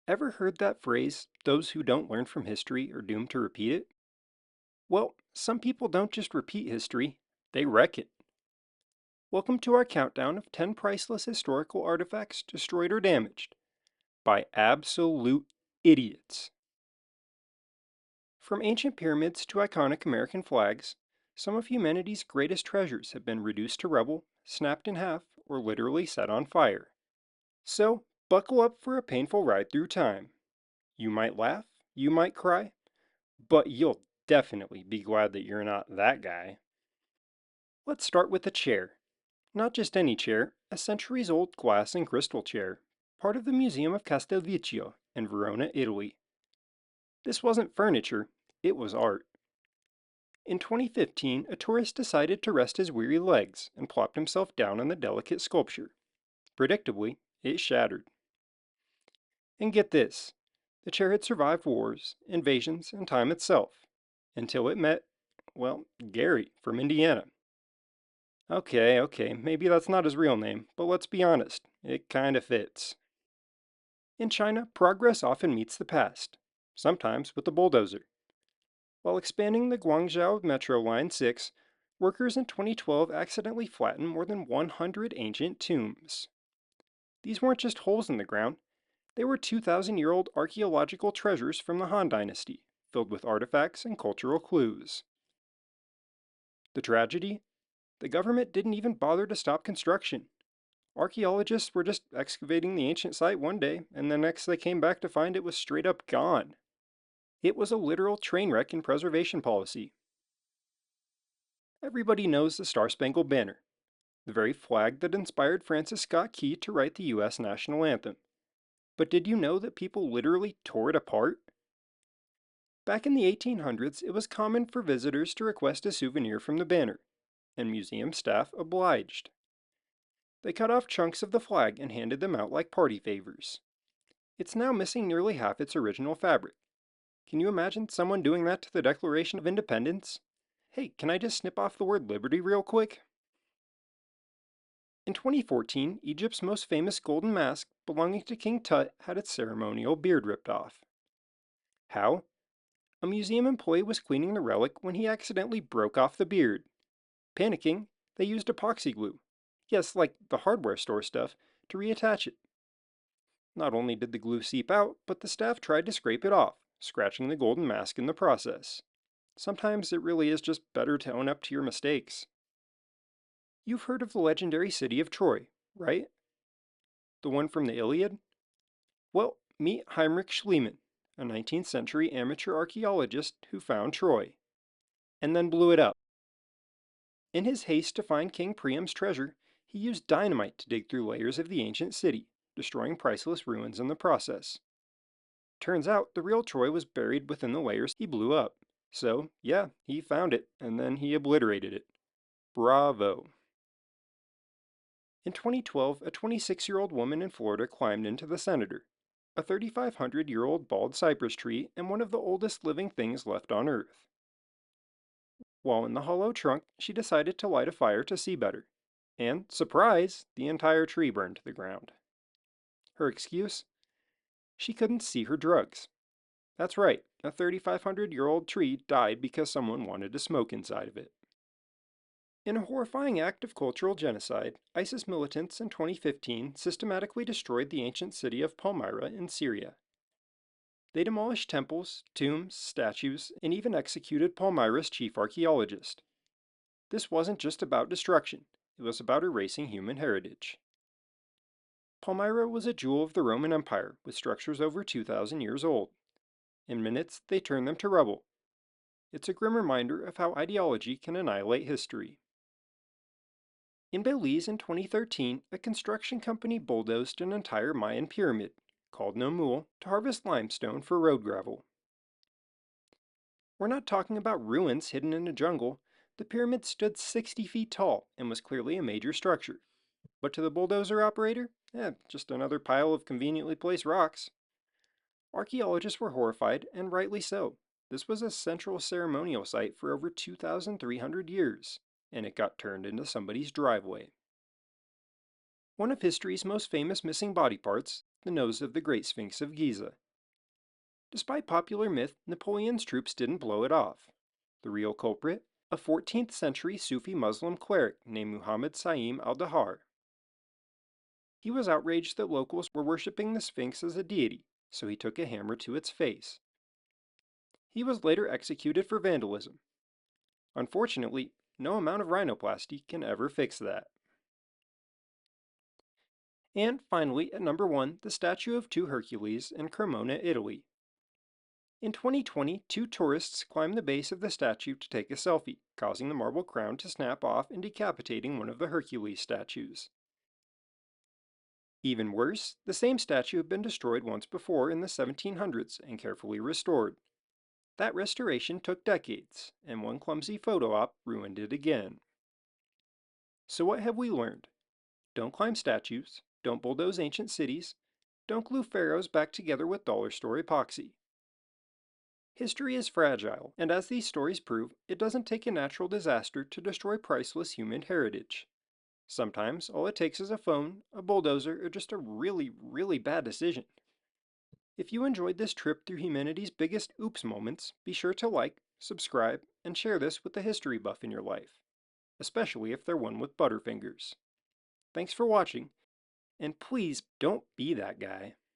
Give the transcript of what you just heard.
Ever heard that phrase, those who don't learn from history are doomed to repeat it? Well, some people don't just repeat history, they wreck it. Welcome to our countdown of 10 priceless historical artifacts destroyed or damaged by absolute idiots. From ancient pyramids to iconic American flags, some of humanity's greatest treasures have been reduced to rubble, snapped in half, or literally set on fire. So, buckle up for a painful ride through time. You might laugh, you might cry, but you'll definitely be glad that you're not that guy. Let's start with a chair. Not just any chair, a centuries old glass and crystal chair, part of the Museum of Castelvecchio in Verona, Italy. This wasn't furniture, it was art. In 2015, a tourist decided to rest his weary legs and plopped himself down on the delicate sculpture. Predictably, it shattered. And get this, the chair had survived wars, invasions, and time itself, until it met, well, Gary from Indiana. Okay, maybe that's not his real name, but let's be honest, it kinda fits. In China, progress often meets the past, sometimes with a bulldozer. While expanding the Guangzhou Metro Line 6, workers in 2012 accidentally flattened more than 100 ancient tombs. These weren't just holes in the ground, they were 2,000-year-old archaeological treasures from the Han Dynasty, filled with artifacts and cultural clues. The tragedy? The government didn't even bother to stop construction. Archaeologists were just excavating the ancient site one day, and the next they came back to find it was straight up gone. It was a literal train wreck in preservation policy. Everybody knows the Star-Spangled Banner, the very flag that inspired Francis Scott Key to write the US national anthem. But did you know that people literally tore it apart? Back in the 1800s, it was common for visitors to request a souvenir from the banner, and museum staff obliged. They cut off chunks of the flag and handed them out like party favors. It's now missing nearly half its original fabric. Can you imagine someone doing that to the Declaration of Independence? Hey, can I just snip off the word liberty real quick? In 2014, Egypt's most famous golden mask, belonging to King Tut, had its ceremonial beard ripped off. How? A museum employee was cleaning the relic when he accidentally broke off the beard. Panicking, they used epoxy glue. Yes, like the hardware store stuff, to reattach it. Not only did the glue seep out, but the staff tried to scrape it off, scratching the golden mask in the process. Sometimes it really is just better to own up to your mistakes. You've heard of the legendary city of Troy, right? The one from the Iliad? Well, meet Heinrich Schliemann, a 19th century amateur archaeologist who found Troy, and then blew it up. In his haste to find King Priam's treasure, he used dynamite to dig through layers of the ancient city, destroying priceless ruins in the process. Turns out the real Troy was buried within the layers he blew up. So, yeah, he found it, and then he obliterated it. Bravo. In 2012, a 26-year-old woman in Florida climbed into the Senator, a 3,500-year-old bald cypress tree and one of the oldest living things left on Earth. While in the hollow trunk, she decided to light a fire to see better. And, surprise, the entire tree burned to the ground. Her excuse? She couldn't see her drugs. That's right, a 3,500-year-old tree died because someone wanted to smoke inside of it. In a horrifying act of cultural genocide, ISIS militants in 2015 systematically destroyed the ancient city of Palmyra in Syria. They demolished temples, tombs, statues, and even executed Palmyra's chief archaeologist. This wasn't just about destruction, it was about erasing human heritage. Palmyra was a jewel of the Roman Empire with structures over 2,000 years old. In minutes, they turned them to rubble. It's a grim reminder of how ideology can annihilate history. In Belize in 2013, a construction company bulldozed an entire Mayan pyramid, called Nohmul, to harvest limestone for road gravel. We're not talking about ruins hidden in a jungle. The pyramid stood 60 feet tall and was clearly a major structure. But to the bulldozer operator, just another pile of conveniently placed rocks. Archaeologists were horrified, and rightly so. This was a central ceremonial site for over 2,300 years, and it got turned into somebody's driveway. One of history's most famous missing body parts, the nose of the Great Sphinx of Giza. Despite popular myth, Napoleon's troops didn't blow it off. The real culprit? A 14th century Sufi Muslim cleric named Muhammad Sa'im al-Dahar. He was outraged that locals were worshipping the Sphinx as a deity, so he took a hammer to its face. He was later executed for vandalism. Unfortunately, no amount of rhinoplasty can ever fix that. And finally, at number 1, the statue of Two Hercules in Cremona, Italy. In 2020, two tourists climbed the base of the statue to take a selfie, causing the marble crown to snap off and decapitating one of the Hercules statues. Even worse, the same statue had been destroyed once before in the 1700s and carefully restored. That restoration took decades, and one clumsy photo op ruined it again. So what have we learned? Don't climb statues, don't bulldoze ancient cities, don't glue pharaohs back together with dollar store epoxy. History is fragile, and as these stories prove, it doesn't take a natural disaster to destroy priceless human heritage. Sometimes all it takes is a phone, a bulldozer, or just a really, really bad decision. If you enjoyed this trip through humanity's biggest oops moments, be sure to like, subscribe, and share this with the history buff in your life, especially if they're one with butterfingers. Thanks for watching, and please don't be that guy.